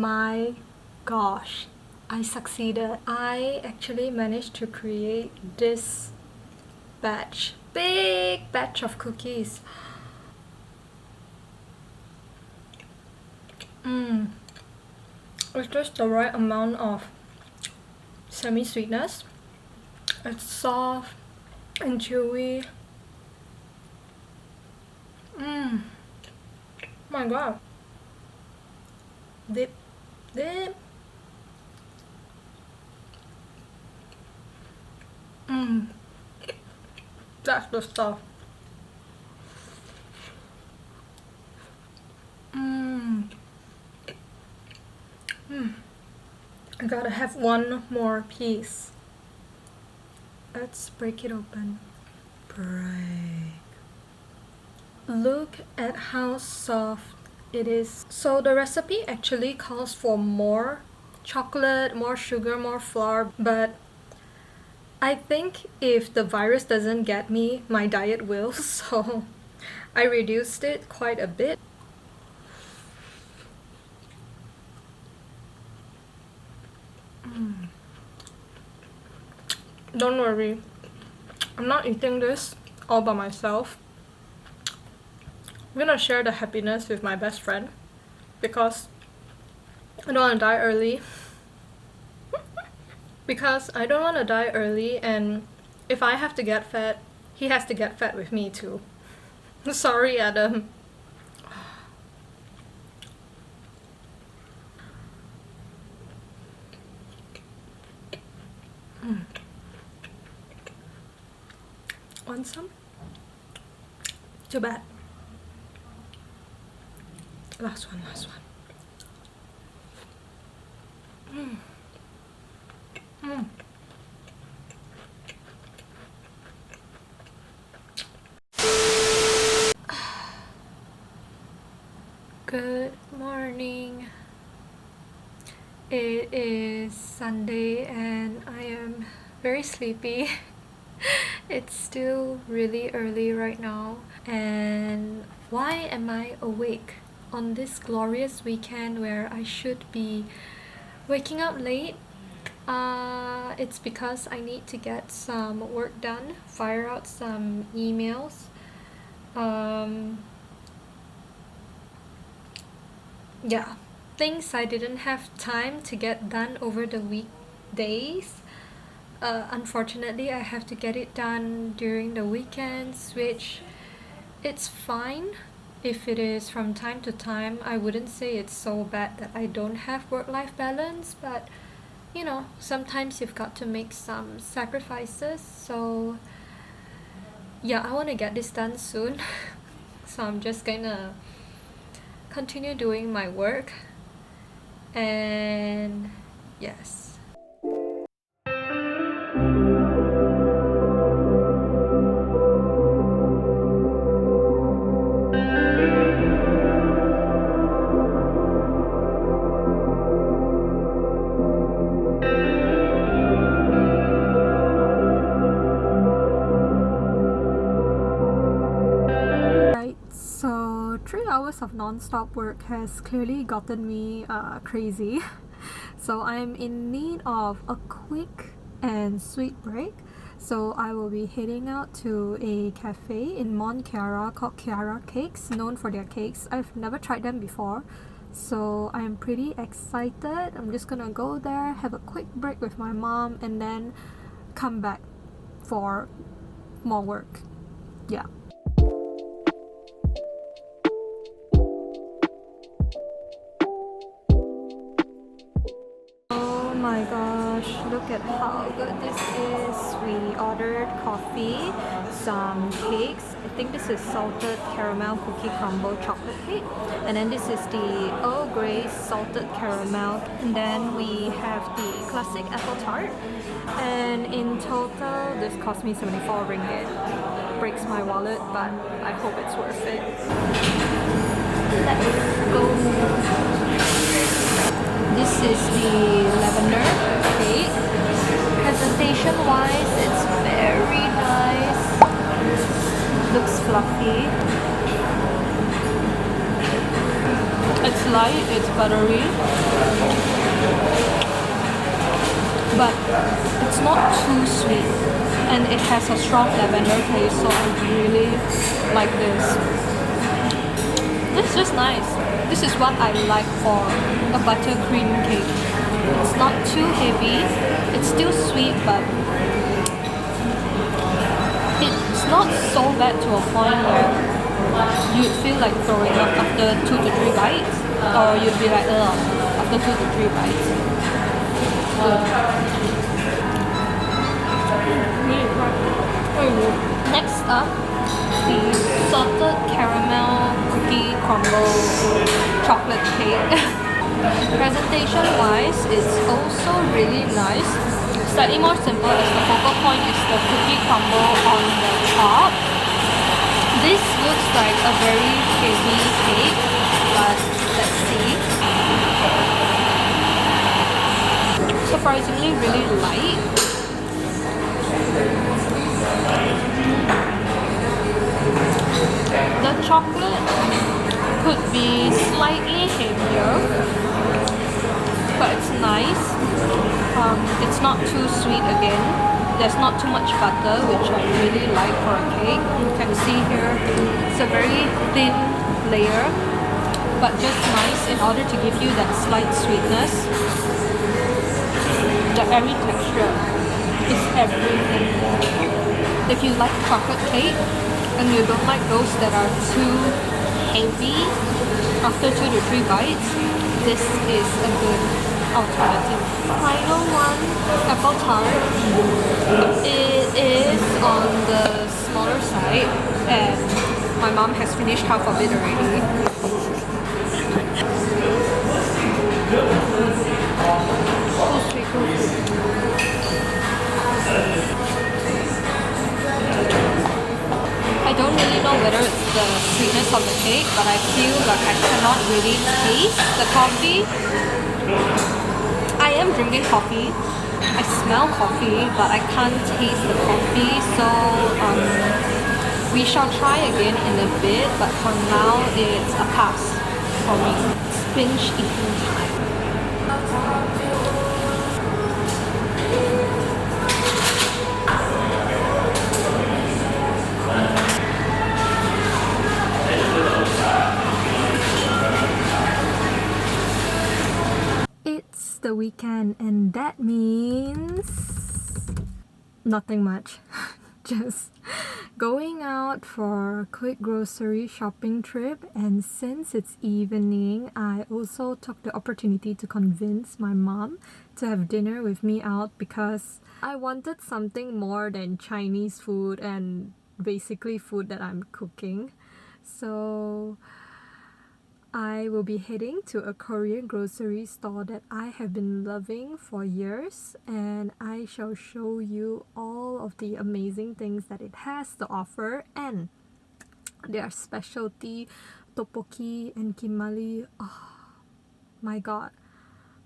my gosh, I succeeded. I actually managed to create this big batch of cookies. It's just the right amount of semi-sweetness. It's soft and chewy. My god. Dip. That's the stuff. I gotta have one more piece. Let's break it open. Break. Look at how soft it is. So the recipe actually calls for more chocolate, more sugar, more flour, but I think if the virus doesn't get me, my diet will, so I reduced it quite a bit. Don't worry, I'm not eating this all by myself. I'm gonna share the happiness with my best friend because I don't want to die early. Because I don't want to die early, and if I have to get fat, he has to get fat with me too. Sorry, Adam. Want some? Too bad. Last one. Good morning. It is Sunday and I am very sleepy. It's still really early right now, and why am I awake on this glorious weekend where I should be waking up late? It's because I need to get some work done, fire out some emails. Yeah, things I didn't have time to get done over the weekdays. Unfortunately, I have to get it done during the weekends, which it's fine if it is from time to time. I wouldn't say it's so bad that I don't have work-life balance, but you know, sometimes you've got to make some sacrifices. So yeah, I want to get this done soon. So I'm just gonna continue doing my work, and yes. So 3 hours of non-stop work has clearly gotten me crazy. So I'm in need of a quick and sweet break. So I will be heading out to a cafe in Mont Chiara called Chiara Cakes, known for their cakes. I've never tried them before, so I'm pretty excited. I'm just gonna go there, have a quick break with my mom, and then come back for more work. Yeah. Oh my gosh, look at how good this is. We ordered coffee, some cakes. I think this is salted caramel cookie crumble chocolate cake, and then this is the Earl Grey salted caramel, and then we have the classic apple tart, and in total this cost me 74 ringgit. Breaks my wallet, but I hope it's worth it. Let's go. This is the lavender cake. Presentation wise, it's very nice. Looks fluffy. It's It's light, it's buttery, but it's not too sweet, and it has a strong lavender taste, so I really like this. This is just nice. This is what I like for a buttercream cake. It's not too heavy, it's still sweet, but it's not so bad to a point where you'd feel like throwing up after 2 to 3 bites, or you'd be like, ugh, after 2 to 3 bites. Next up, the salted caramel cookie crumble chocolate cake. Presentation wise, it's also really nice. Slightly more simple as the focal point is the cookie crumble on the top. This looks like a very heavy cake, but let's see. Surprisingly really light. The chocolate could be slightly heavier, but it's nice. It's not too sweet again. There's not too much butter, which I really like for a cake. You can see here, it's a very thin layer, but just nice in order to give you that slight sweetness. The airy texture is everything. If you like chocolate cake and you don't like those that are too heavy after 2 to 3 bites, this is a good alternative. Final one, apple tart. It is on the smaller side, and my mom has finished half of it already. So sweet, so sweet. I don't really know whether it's the sweetness of the cake, but I feel like I cannot really taste the coffee. I am drinking coffee. I smell coffee, but I can't taste the coffee, so we shall try again in a bit, but for now it's a pass for me. It's binge eating time. It's the weekend, and that means nothing much. Just going out for a quick grocery shopping trip, and since it's evening, I also took the opportunity to convince my mom to have dinner with me out because I wanted something more than Chinese food and basically food that I'm cooking. So I will be heading to a Korean grocery store that I have been loving for years, and I shall show you all of the amazing things that it has to offer and their specialty tteokbokki and kimali. Oh my god,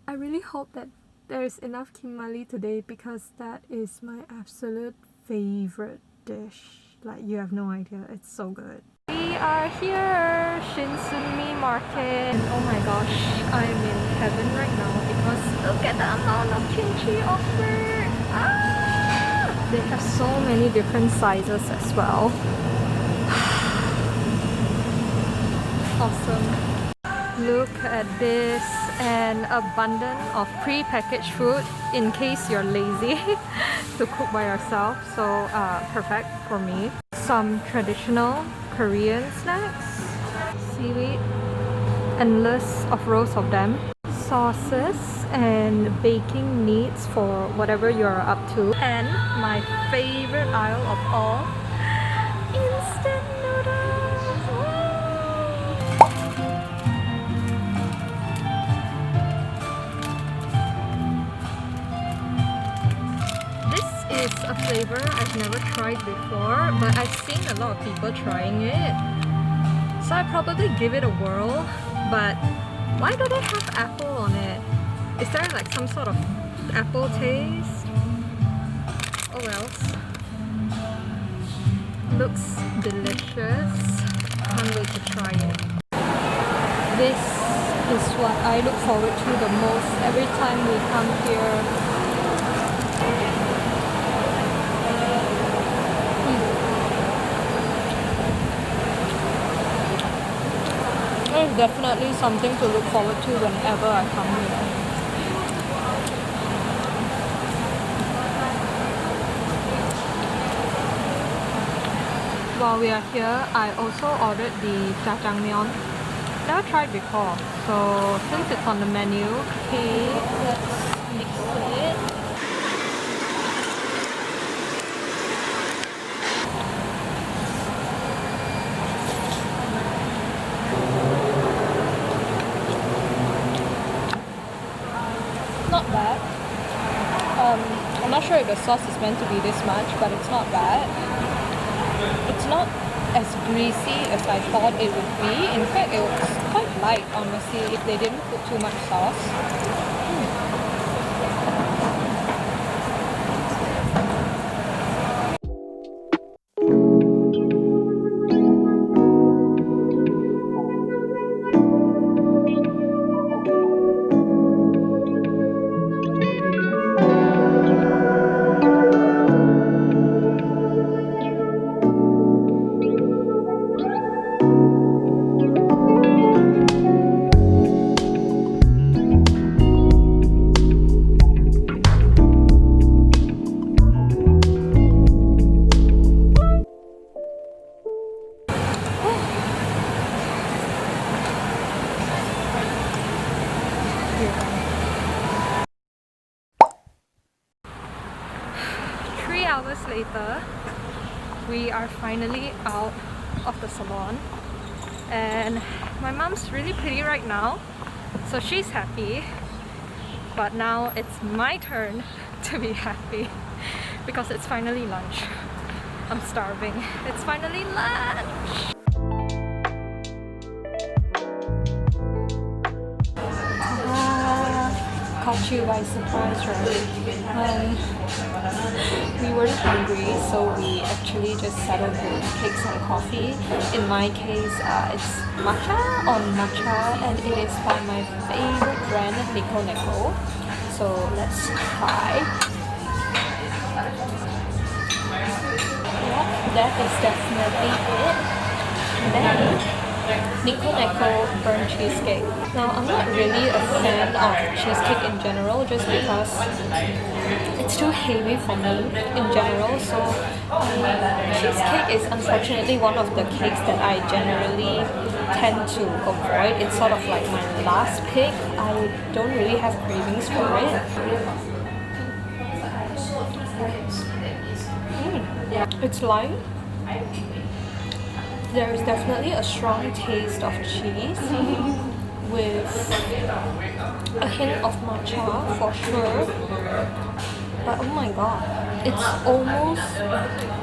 I really hope that there's enough kimali today because that is my absolute favorite dish. Like, you have no idea, it's so good. We are here, Shinsunmi Market. Oh my gosh, I'm in heaven right now because look at the amount of kimchi offered. They have so many different sizes as well. Awesome. Look at this, an abundance of pre-packaged food in case you're lazy to cook by yourself. So perfect for me. Some traditional Korean snacks, seaweed, endless of rows of them, sauces and baking needs for whatever you're up to, and my favorite aisle of all, instant noodles. This is a flavor I've never tried before, but I've seen a lot of people trying it, so I probably give it a whirl. But why do they have apple on it? Is there like some sort of apple taste? Oh well. Looks delicious. Can't wait to try it. This is what I look forward to the most every time we come here. It's definitely something to look forward to whenever I come here. While we are here, I also ordered the jjajangmyeon. Never tried before, so since it's on the menu, okay, let's mix it. Not bad. I'm not sure if the sauce is meant to be this much, but it's not bad. It's not as greasy as I thought it would be. In fact, it was quite light, honestly, if they didn't put too much sauce. Hours later, we are finally out of the salon, and my mom's really pretty right now, so she's happy. But now it's my turn to be happy because it's finally lunch. I'm starving. It's finally lunch! Caught you by surprise, right? We weren't hungry, so we actually just settled with cakes and coffee. In my case, it's matcha on matcha, and it is by my favorite brand, Nico. So let's try. Yep, that is definitely it. Then Nico burnt cheesecake. Now, I'm not really a fan of cheesecake in general, just because it's too heavy for me in general. So cheesecake is unfortunately one of the cakes that I generally tend to avoid. It's sort of like my last pick. I don't really have cravings for it. It's light. There's definitely a strong taste of cheese with a hint of matcha for sure. But oh my god, it's almost,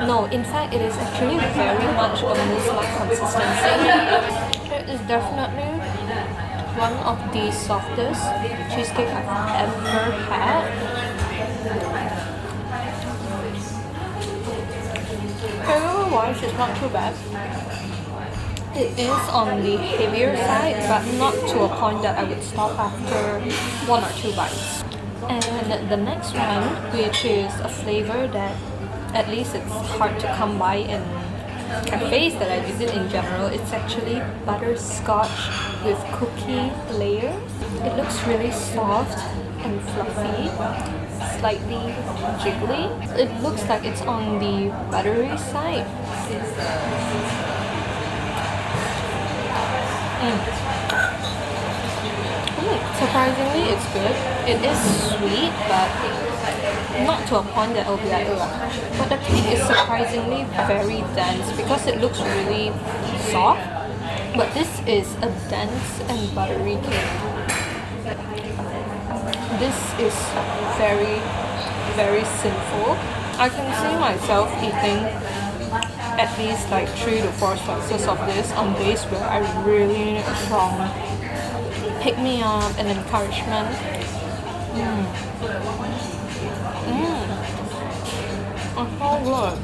no, in fact it is actually very much a mousse-like consistency. It is definitely one of the softest cheesecake I've ever had. Flavor-wise, it's not too bad. It is on the heavier side, but not to a point that I would stop after 1 or 2 bites. And the next one, which is a flavor that at least it's hard to come by in cafes that I visit in general, it's actually butterscotch with cookie layers. It looks really soft and fluffy, slightly jiggly. It looks like it's on the buttery side. Surprisingly, it's good. It is sweet, but not to a point that it'll be like, ugh. But the cake is surprisingly very dense because it looks really soft. But this is a dense and buttery cake. This is very, very sinful. I can see myself eating at least like 3 to 4 slices of this on days where I really need a strong pick me up and encouragement. It's so good.